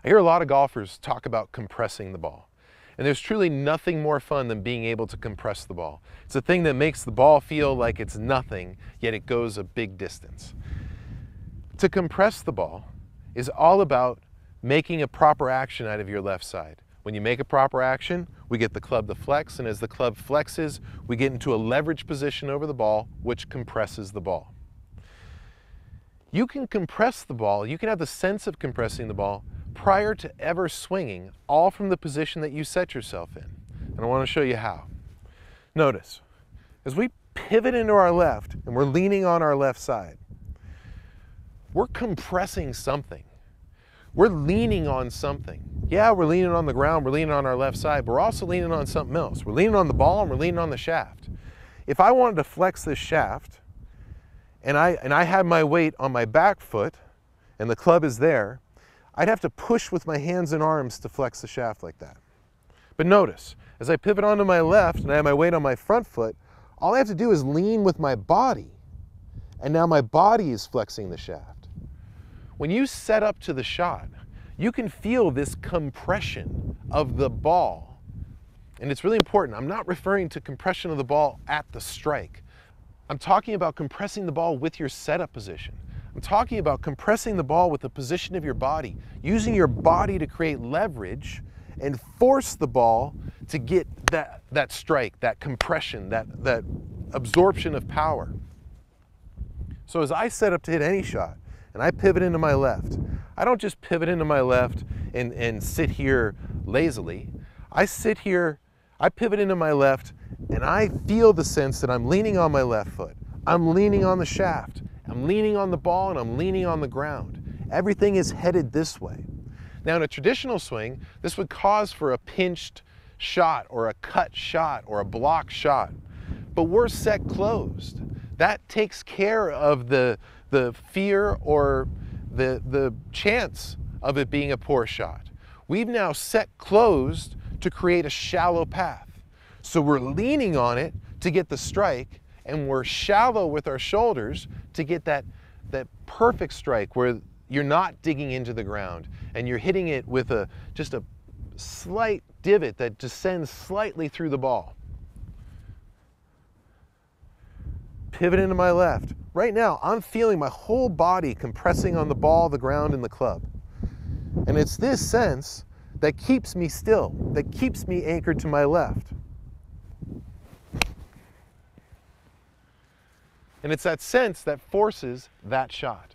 I hear a lot of golfers talk about compressing the ball. And there's truly nothing more fun than being able to compress the ball. It's a thing that makes the ball feel like it's nothing, yet it goes a big distance. To compress the ball is all about making a proper action out of your left side. When you make a proper action, we get the club to flex, and as the club flexes, we get into a leverage position over the ball, which compresses the ball. You can compress the ball, you can have the sense of compressing the ball prior to ever swinging, all from the position that you set yourself in. And I want to show you how. Notice, as we pivot into our left and we're leaning on our left side, we're compressing something. We're leaning on something. Yeah, we're leaning on the ground, we're leaning on our left side, but we're also leaning on something else. We're leaning on the ball and we're leaning on the shaft. If I wanted to flex this shaft and I had my weight on my back foot and the club is there, I'd have to push with my hands and arms to flex the shaft like that. But notice, as I pivot onto my left and I have my weight on my front foot, all I have to do is lean with my body. And now my body is flexing the shaft. When you set up to the shot, you can feel this compression of the ball. And it's really important. I'm not referring to compression of the ball at the strike. I'm talking about compressing the ball with your setup position. I'm talking about compressing the ball with the position of your body, using your body to create leverage and force the ball to get that strike, that compression, that absorption of power. So as I set up to hit any shot and I pivot into my left, I don't just pivot into my left and sit here lazily. I sit here, I pivot into my left, and I feel the sense that I'm leaning on my left foot. I'm leaning on the shaft. I'm leaning on the ball and I'm leaning on the ground. Everything is headed this way. Now in a traditional swing, this would cause for a pinched shot or a cut shot or a block shot. But we're set closed. That takes care of the fear or the chance of it being a poor shot. We've now set closed to create a shallow path. So we're leaning on it to get the strike, and we're shallow with our shoulders to get that perfect strike where you're not digging into the ground and you're hitting it with just a slight divot that descends slightly through the ball. Pivot into my left. Right now, I'm feeling my whole body compressing on the ball, the ground, and the club. And it's this sense that keeps me still, that keeps me anchored to my left. And it's that sense that forces that shot.